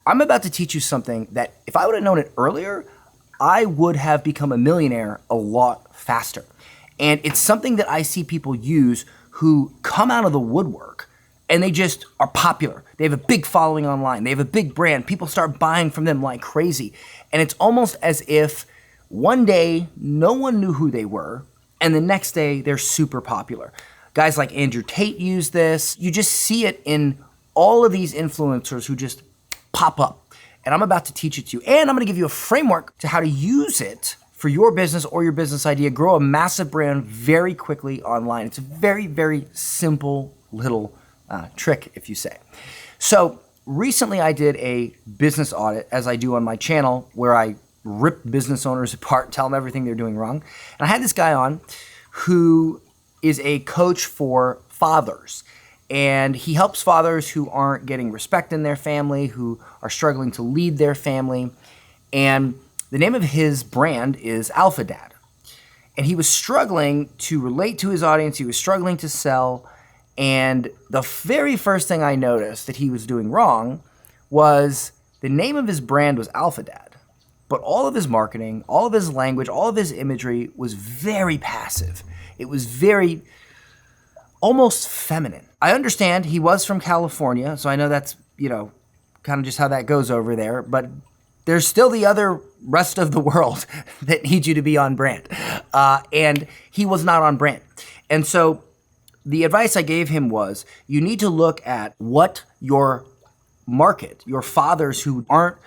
I'm about to teach you something that if I would have known it earlier, I would have become a millionaire a lot faster. And it's something that I see people use who come out of the woodwork and they just are popular. They have a big following online. They have a big brand. People start buying from them like crazy. And it's almost as if one day no one knew who they were, and the next day they're super popular. Guys like Andrew Tate use this. You just see it in all of these influencers who just pop up. And I'm about to teach it to you. And I'm gonna give you a framework to how to use it for your business or your business idea. Grow a massive brand very quickly online. It's a very, very simple little trick, if you say. So recently I did a business audit, as I do on my channel, where I rip business owners apart, tell them everything they're doing wrong. And I had this guy on who is a coach for fathers. And he helps fathers who aren't getting respect in their family, who are struggling to lead their family. And the name of his brand is Alpha Dad. And he was struggling to relate to his audience. He was struggling to sell. And the very first thing I noticed that he was doing wrong was the name of his brand was Alpha Dad. But all of his marketing, all of his language, all of his imagery was very passive. It was very almost feminine. I understand he was from California, so I know that's, kind of just how that goes over there, but there's still the other rest of the world that needs you to be on brand. And he was not on brand. And so the advice I gave him was, you need to look at what your market, your fathers who aren't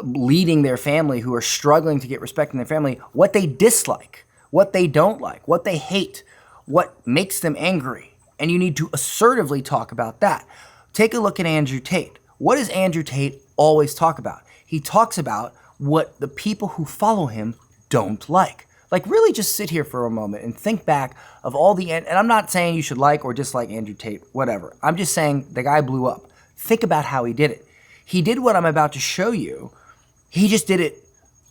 leading their family, who are struggling to get respect in their family, what they dislike, what they don't like, what they hate, what makes them angry. And you need to assertively talk about that. Take a look at Andrew Tate. What does Andrew Tate always talk about? He talks about what the people who follow him don't like. Like, really just sit here for a moment and think back of all the, and I'm not saying you should like or dislike Andrew Tate, whatever. I'm just saying the guy blew up. Think about how he did it. He did what I'm about to show you. He just did it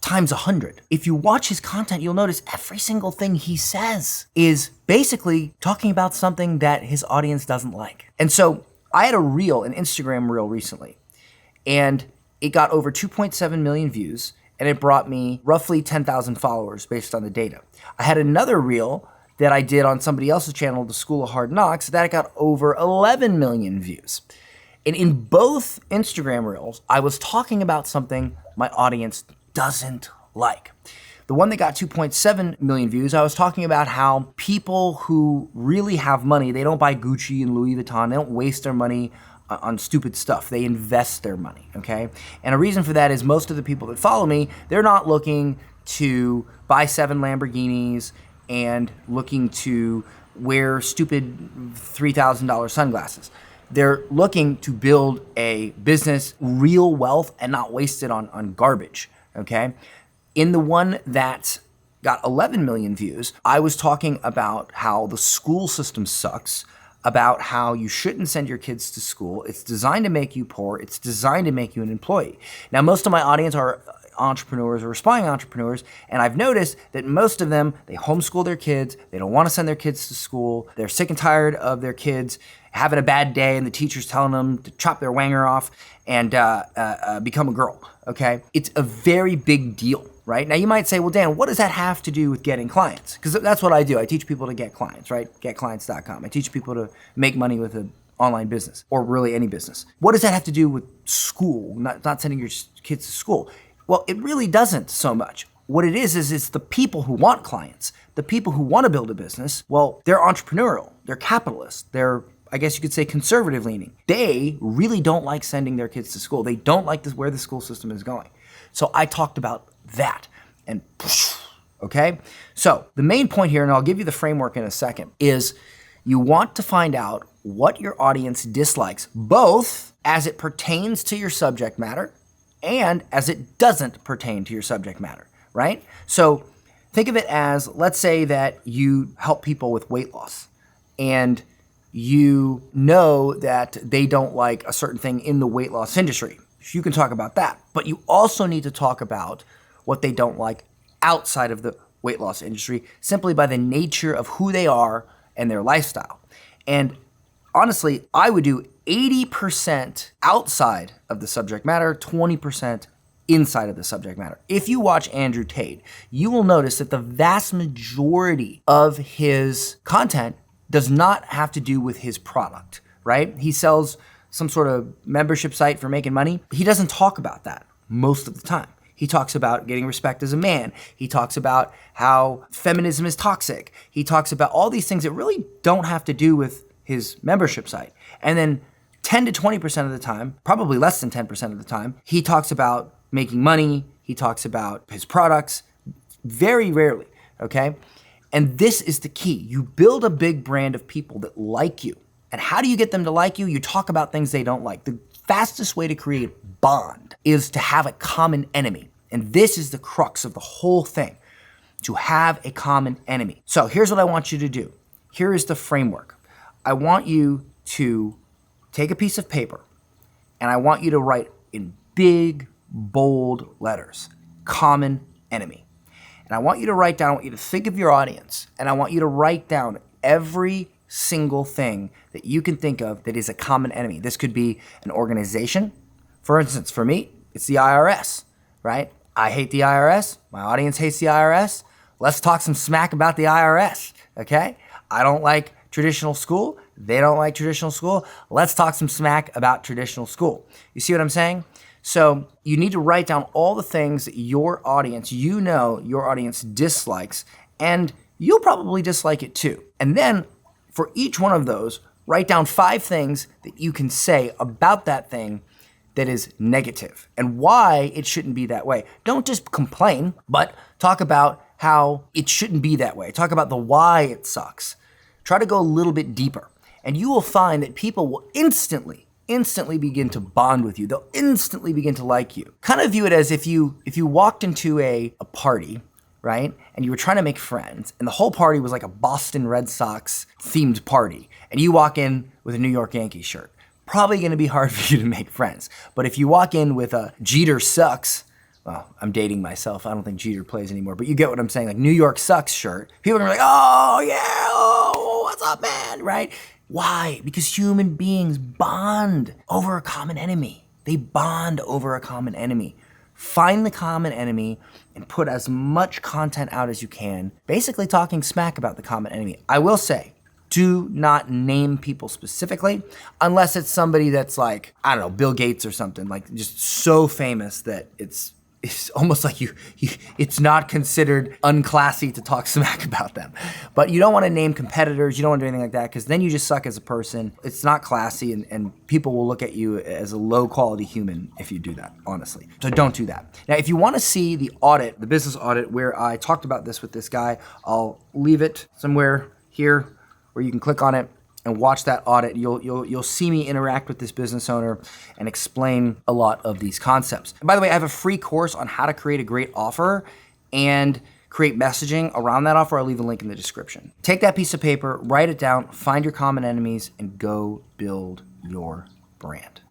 times 100. If you watch his content, you'll notice every single thing he says is basically talking about something that his audience doesn't like. And so I had a reel, an Instagram reel recently, and it got over 2.7 million views, and it brought me roughly 10,000 followers based on the data. I had another reel that I did on somebody else's channel, The School of Hard Knocks, that got over 11 million views. And in both Instagram reels, I was talking about something my audience doesn't like. The one that got 2.7 million views, I was talking about how people who really have money, they don't buy Gucci and Louis Vuitton, they don't waste their money on stupid stuff. They invest their money, okay? And a reason for that is most of the people that follow me, they're not looking to buy 7 Lamborghinis and looking to wear stupid $3,000 sunglasses. They're looking to build a business, real wealth, and not waste it on garbage, okay? In the one that got 11 million views, I was talking about how the school system sucks, about how you shouldn't send your kids to school. It's designed to make you poor. It's designed to make you an employee. Now, most of my audience are entrepreneurs or aspiring entrepreneurs, and I've noticed that most of them, they homeschool their kids. They don't want to send their kids to school. They're sick and tired of their kids having a bad day and the teacher's telling them to chop their wanger off and become a girl, okay? It's a very big deal, right? Now you might say, well, Dan, what does that have to do with getting clients? Because that's what I do. I teach people to get clients, right? GetClients.com. I teach people to make money with an online business or really any business. What does that have to do with school, not sending your kids to school? Well, it really doesn't so much. What it is it's the people who want clients, the people who want to build a business. Well, they're entrepreneurial, they're capitalists, they're, I guess you could say, conservative leaning. They really don't like sending their kids to school. They don't like where the school system is going. So I talked about that and okay? So the main point here, and I'll give you the framework in a second, is you want to find out what your audience dislikes, both as it pertains to your subject matter and as it doesn't pertain to your subject matter, right? So think of it as, let's say that you help people with weight loss and you know that they don't like a certain thing in the weight loss industry. You can talk about that, but you also need to talk about what they don't like outside of the weight loss industry, simply by the nature of who they are and their lifestyle. And honestly, I would do 80% outside of the subject matter, 20% inside of the subject matter. If you watch Andrew Tate, you will notice that the vast majority of his content does not have to do with his product, right? He sells some sort of membership site for making money. He doesn't talk about that most of the time. He talks about getting respect as a man. He talks about how feminism is toxic. He talks about all these things that really don't have to do with his membership site. And then 10 to 20% of the time, probably less than 10% of the time, he talks about making money. He talks about his products, very rarely, okay? And this is the key. You build a big brand of people that like you. And how do you get them to like you? You talk about things they don't like. The fastest way to create bond is to have a common enemy. And this is the crux of the whole thing, to have a common enemy. So here's what I want you to do. Here is the framework. I want you to take a piece of paper and I want you to write in big, bold letters, common enemy. And I want you to write down, I want you to think of your audience, and I want you to write down every single thing that you can think of that is a common enemy. This could be an organization. For instance, for me, it's the IRS, right? I hate the IRS. My audience hates the IRS. Let's talk some smack about the IRS, okay? I don't like traditional school. They don't like traditional school. Let's talk some smack about traditional school. You see what I'm saying? So you need to write down all the things that your audience, you know your audience dislikes, and you'll probably dislike it too. And then for each one of those, write down 5 things that you can say about that thing that is negative and why it shouldn't be that way. Don't just complain, but talk about how it shouldn't be that way. Talk about the why it sucks. Try to go a little bit deeper, and you will find that people will instantly begin to bond with you. They'll instantly begin to like you. Kind of view it as if you walked into a party, right? And you were trying to make friends, and the whole party was like a Boston Red Sox themed party, and you walk in with a New York Yankees shirt. Probably gonna be hard for you to make friends. But if you walk in with a Jeter sucks, well, I'm dating myself. I don't think Jeter plays anymore, but you get what I'm saying, like New York sucks shirt. People are gonna be like, oh yeah, oh, what's up, man, right? Why? Because human beings bond over a common enemy. They bond over a common enemy. Find the common enemy and put as much content out as you can, basically talking smack about the common enemy. I will say, do not name people specifically unless it's somebody that's like, I don't know, Bill Gates or something, like just so famous that it's almost like it's not considered unclassy to talk smack about them. But you don't want to name competitors, you don't want to do anything like that, because then you just suck as a person. It's not classy, and people will look at you as a low quality human if you do that, honestly. So don't do that. Now, if you want to see the audit, the business audit, where I talked about this with this guy, I'll leave it somewhere here where you can click on it and watch that audit. You'll see me interact with this business owner and explain a lot of these concepts. And by the way, I have a free course on how to create a great offer and create messaging around that offer. I'll leave a link in the description. Take that piece of paper, write it down, find your common enemies, and go build your brand.